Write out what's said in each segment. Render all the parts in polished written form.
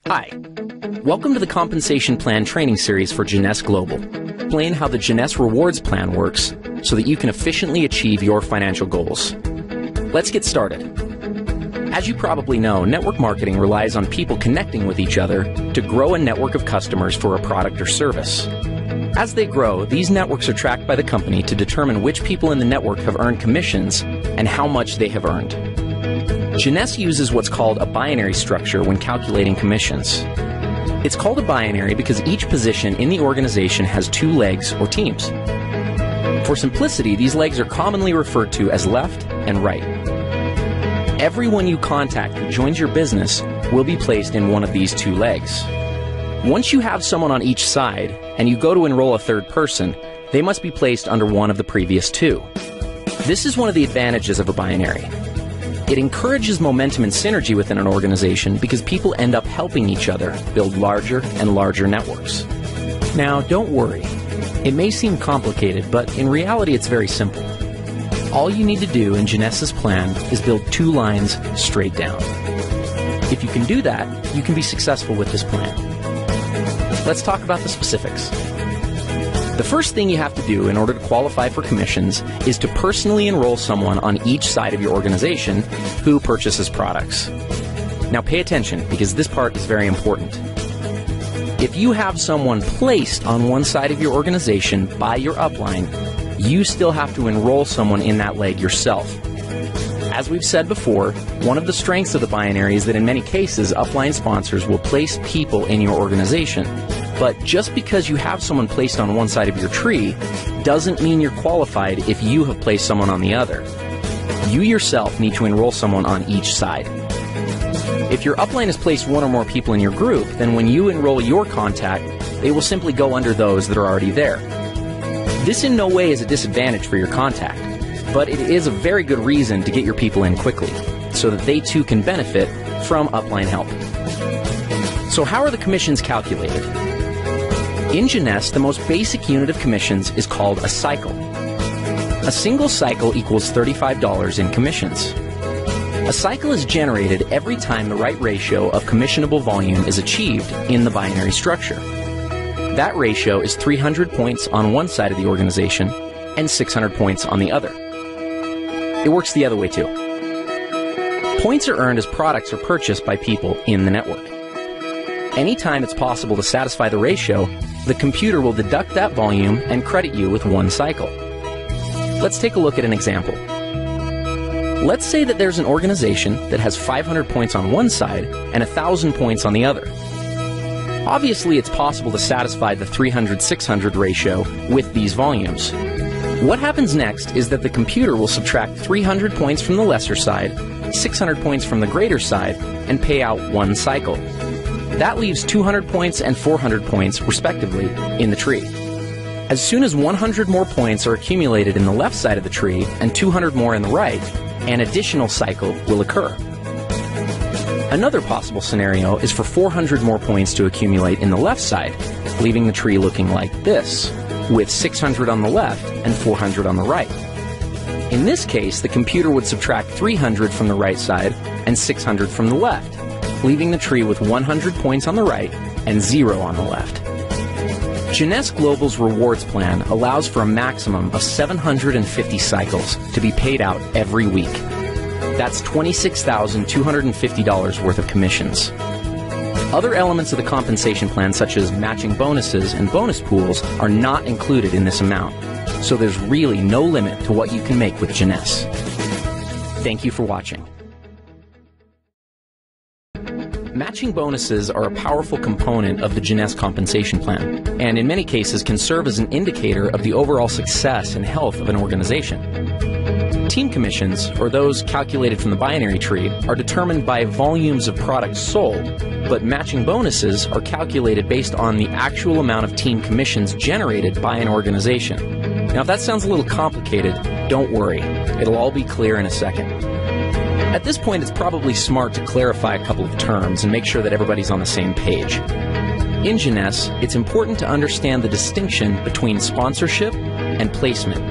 Hi, welcome to the Compensation Plan Training Series for Jeunesse Global. Explain how the Jeunesse Rewards Plan works so that you can efficiently achieve your financial goals. Let's get started. As you probably know, network marketing relies on people connecting with each other to grow a network of customers for a product or service. As they grow, these networks are tracked by the company to determine which people in the network have earned commissions and how much they have earned. Jeunesse uses what's called a binary structure when calculating commissions. It's called a binary because each position in the organization has two legs or teams. For simplicity, these legs are commonly referred to as left and right. Everyone you contact who joins your business will be placed in one of these two legs. Once you have someone on each side and you go to enroll a third person, they must be placed under one of the previous two. This is one of the advantages of a binary. It encourages momentum and synergy within an organization because people end up helping each other build larger and larger networks. Now, don't worry. It may seem complicated, but in reality it's very simple. All you need to do in Jeunesse's plan is build two lines straight down. If you can do that, you can be successful with this plan. Let's talk about the specifics. The first thing you have to do in order to qualify for commissions is to personally enroll someone on each side of your organization who purchases products. Now pay attention because this part is very important. If you have someone placed on one side of your organization by your upline, you still have to enroll someone in that leg yourself. As we've said before, one of the strengths of the binary is that in many cases, upline sponsors will place people in your organization. But just because you have someone placed on one side of your tree doesn't mean you're qualified if you have placed someone on the other. You yourself need to enroll someone on each side. If your upline has placed one or more people in your group, then when you enroll your contact, they will simply go under those that are already there. This in no way is a disadvantage for your contact, but it is a very good reason to get your people in quickly, so that they too can benefit from upline help. So how are the commissions calculated? In Jeunesse, the most basic unit of commissions is called a cycle. A single cycle equals $35 in commissions. A cycle is generated every time the right ratio of commissionable volume is achieved in the binary structure. That ratio is 300 points on one side of the organization and 600 points on the other. It works the other way too. Points are earned as products are purchased by people in the network. Anytime it's possible to satisfy the ratio, the computer will deduct that volume and credit you with one cycle. Let's take a look at an example. Let's say that there's an organization that has 500 points on one side and 1,000 points on the other. Obviously, it's possible to satisfy the 300-600 ratio with these volumes. What happens next is that the computer will subtract 300 points from the lesser side, 600 points from the greater side, and pay out one cycle. That leaves 200 points and 400 points, respectively, in the tree. As soon as 100 more points are accumulated in the left side of the tree and 200 more in the right, an additional cycle will occur. Another possible scenario is for 400 more points to accumulate in the left side, leaving the tree looking like this, with 600 on the left and 400 on the right. In this case, the computer would subtract 300 from the right side and 600 from the left, leaving the tree with 100 points on the right and 0 on the left. Jeunesse Global's rewards plan allows for a maximum of 750 cycles to be paid out every week. That's $26,250 worth of commissions. Other elements of the compensation plan, such as matching bonuses and bonus pools, are not included in this amount, so there's really no limit to what you can make with Jeunesse. Thank you for watching. Matching bonuses are a powerful component of the Jeunesse compensation plan, and in many cases can serve as an indicator of the overall success and health of an organization. Team commissions, or those calculated from the binary tree, are determined by volumes of products sold, but matching bonuses are calculated based on the actual amount of team commissions generated by an organization. Now, if that sounds a little complicated, don't worry. It'll all be clear in a second. At this point, it's probably smart to clarify a couple of terms and make sure that everybody's on the same page. In Jeunesse, it's important to understand the distinction between sponsorship and placement.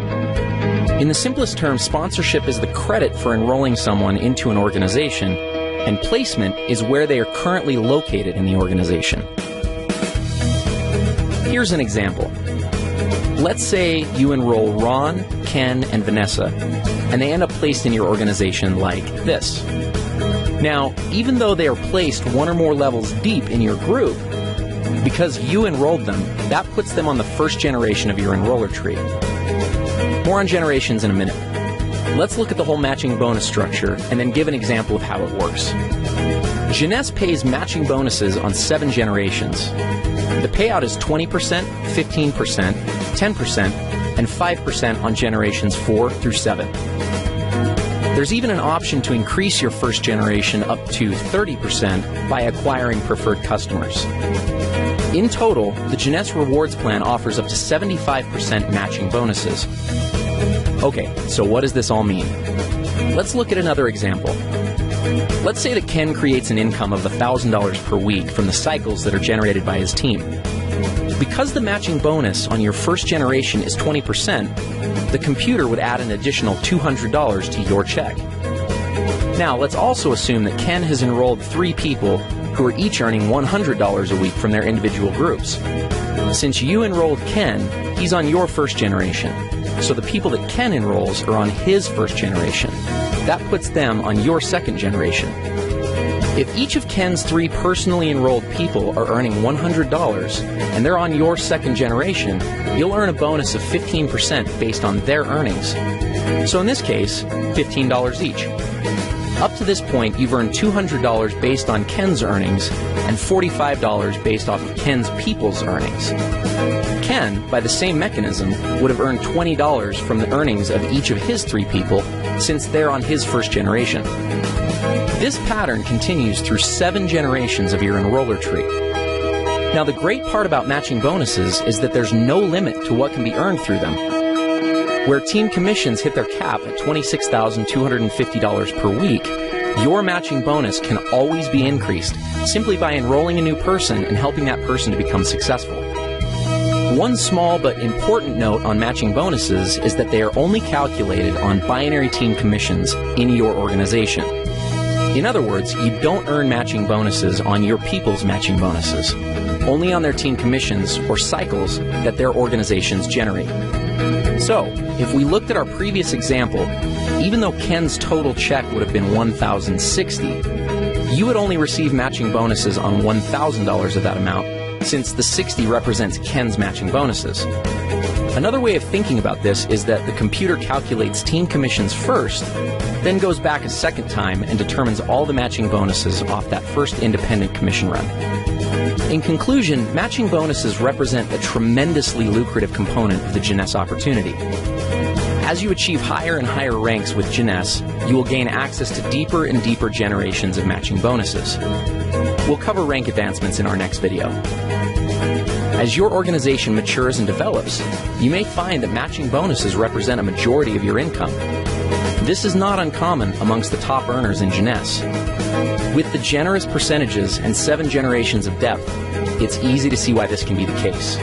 In the simplest terms, sponsorship is the credit for enrolling someone into an organization, and placement is where they are currently located in the organization. Here's an example. Let's say you enroll Ron, Ken, and Vanessa, and they end up placed in your organization like this. Now, even though they are placed one or more levels deep in your group, because you enrolled them, that puts them on the first generation of your enroller tree. More on generations in a minute. Let's look at the whole matching bonus structure and then give an example of how it works. Jeunesse pays matching bonuses on 7 generations. The payout is 20%, 15%, 10%, and 5% on generations 4 through 7. There's even an option to increase your first generation up to 30% by acquiring preferred customers. In total, the Jeunesse Rewards Plan offers up to 75% matching bonuses. Okay, so what does this all mean? Let's look at another example. Let's say that Ken creates an income of $1,000 per week from the cycles that are generated by his team. Because the matching bonus on your first generation is 20%, the computer would add an additional $200 to your check. Now, let's also assume that Ken has enrolled 3 people who are each earning $100 a week from their individual groups. Since you enrolled Ken, he's on your first generation. So the people that Ken enrolls are on his first generation. That puts them on your second generation. If each of Ken's 3 personally enrolled people are earning $100 and they're on your second generation, you'll earn a bonus of 15% based on their earnings. So in this case, $15 each. Up to this point, you've earned $200 based on Ken's earnings and $45 based off of Ken's people's earnings. Ken, by the same mechanism, would have earned $20 from the earnings of each of his 3 people since they're on his first generation. This pattern continues through 7 generations of your enroller tree. Now, the great part about matching bonuses is that there's no limit to what can be earned through them. Where team commissions hit their cap at $26,250 per week, your matching bonus can always be increased simply by enrolling a new person and helping that person to become successful. One small but important note on matching bonuses is that they are only calculated on binary team commissions in your organization. In other words, you don't earn matching bonuses on your people's matching bonuses, only on their team commissions or cycles that their organizations generate. So, if we looked at our previous example, even though Ken's total check would have been $1,060, you would only receive matching bonuses on $1,000 of that amount, since the 60 represents Ken's matching bonuses. Another way of thinking about this is that the computer calculates team commissions first, then goes back a second time and determines all the matching bonuses off that first independent commission run. In conclusion, matching bonuses represent a tremendously lucrative component of the Jeunesse opportunity. As you achieve higher and higher ranks with Jeunesse, you will gain access to deeper and deeper generations of matching bonuses. We'll cover rank advancements in our next video. As your organization matures and develops, you may find that matching bonuses represent a majority of your income. This is not uncommon amongst the top earners in Jeunesse. With the generous percentages and 7 generations of depth, it's easy to see why this can be the case.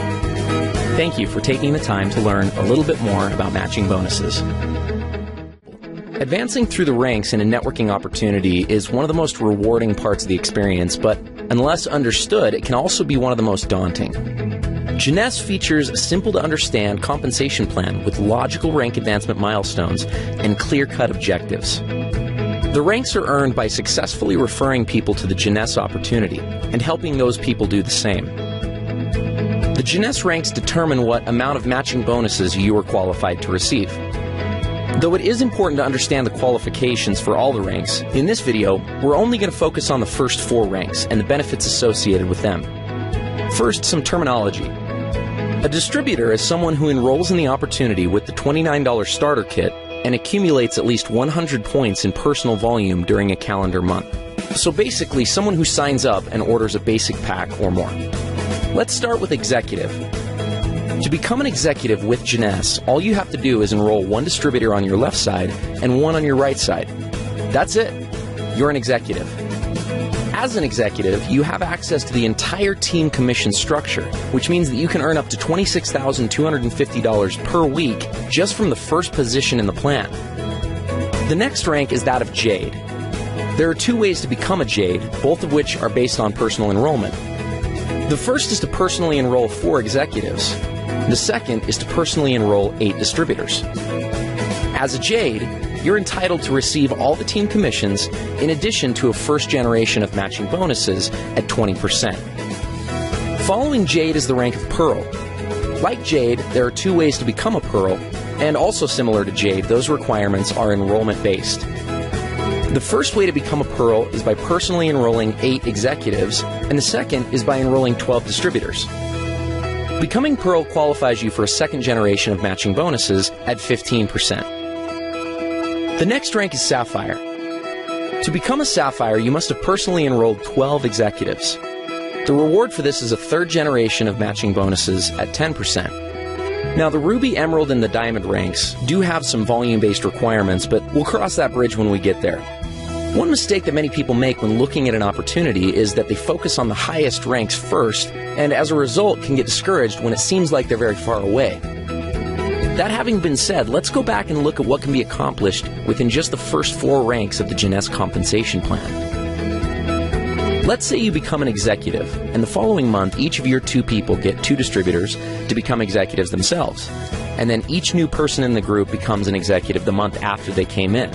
Thank you for taking the time to learn a little bit more about matching bonuses. Advancing through the ranks in a networking opportunity is one of the most rewarding parts of the experience, but unless understood, it can also be one of the most daunting. Jeunesse features a simple-to-understand compensation plan with logical rank advancement milestones and clear-cut objectives. The ranks are earned by successfully referring people to the Jeunesse opportunity and helping those people do the same. The Jeunesse ranks determine what amount of matching bonuses you are qualified to receive. Though it is important to understand the qualifications for all the ranks, in this video, we're only going to focus on the first 4 ranks and the benefits associated with them. First, some terminology. A distributor is someone who enrolls in the opportunity with the $29 starter kit and accumulates at least 100 points in personal volume during a calendar month. So basically, someone who signs up and orders a basic pack or more. Let's start with executive. To become an executive with Jeunesse, all you have to do is enroll 1 distributor on your left side and 1 on your right side. That's it. You're an executive. As an executive, you have access to the entire team commission structure, which means that you can earn up to $26,250 per week just from the first position in the plan. The next rank is that of Jade. There are two ways to become a Jade, both of which are based on personal enrollment. The first is to personally enroll 4 executives. The second is to personally enroll 8 distributors. As a Jade, you're entitled to receive all the team commissions in addition to a first generation of matching bonuses at 20%. Following Jade is the rank of Pearl. Like Jade, there are 2 ways to become a Pearl, and also similar to Jade, those requirements are enrollment-based. The first way to become a Pearl is by personally enrolling 8 executives, and the second is by enrolling 12 distributors. Becoming Pearl qualifies you for a second generation of matching bonuses at 15%. The next rank is Sapphire. To become a Sapphire, you must have personally enrolled 12 executives. The reward for this is a third generation of matching bonuses at 10%. Now, the Ruby, Emerald, and the Diamond ranks do have some volume-based requirements, but we'll cross that bridge when we get there. One mistake that many people make when looking at an opportunity is that they focus on the highest ranks first, and as a result can get discouraged when it seems like they're very far away. That having been said, let's go back and look at what can be accomplished within just the first 4 ranks of the Jeunesse compensation plan. Let's say you become an executive, and the following month each of your 2 people get 2 distributors to become executives themselves, and then each new person in the group becomes an executive the month after they came in.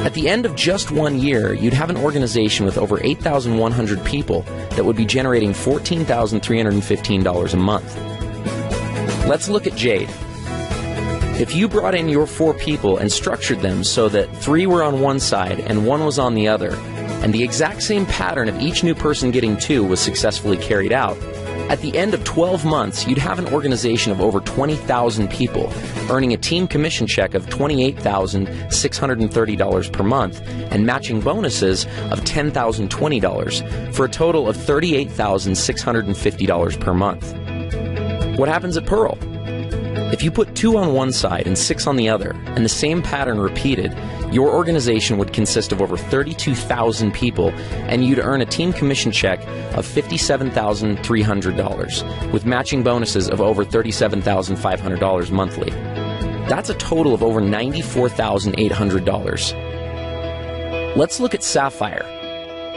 At the end of just 1 year, you'd have an organization with over 8,100 people that would be generating $14,315 a month. Let's look at Jade. If you brought in your 4 people and structured them so that 3 were on one side and 1 was on the other, and the exact same pattern of each new person getting 2 was successfully carried out, at the end of 12 months, you'd have an organization of over 20,000 people, earning a team commission check of $28,630 per month and matching bonuses of $10,020 for a total of $38,650 per month. What happens at Pearl? If you put 2 on one side and 6 on the other, and the same pattern repeated, your organization would consist of over 32,000 people, and you'd earn a team commission check of $57,300, with matching bonuses of over $37,500 monthly. That's a total of over $94,800. Let's look at Sapphire.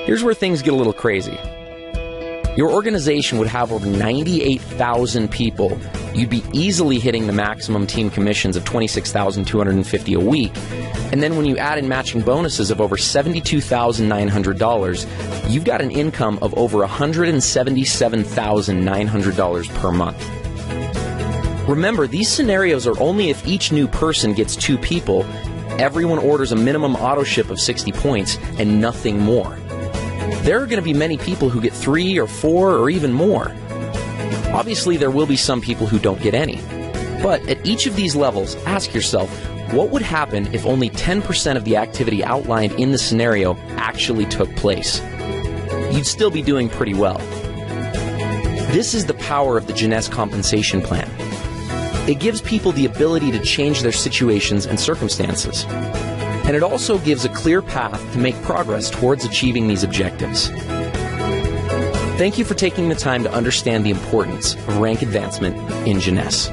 Here's where things get a little crazy. Your organization would have over 98,000 people. You'd be easily hitting the maximum team commissions of $26,250 a week. And then when you add in matching bonuses of over $72,900, you've got an income of over $177,900 per month. Remember, these scenarios are only if each new person gets 2 people, everyone orders a minimum auto ship of 60 points, and nothing more. There are going to be many people who get 3 or 4 or even more. Obviously, there will be some people who don't get any. But at each of these levels, ask yourself, what would happen if only 10% of the activity outlined in the scenario actually took place? You'd still be doing pretty well. This is the power of the Jeunesse compensation plan. It gives people the ability to change their situations and circumstances. And it also gives a clear path to make progress towards achieving these objectives. Thank you for taking the time to understand the importance of rank advancement in Jeunesse.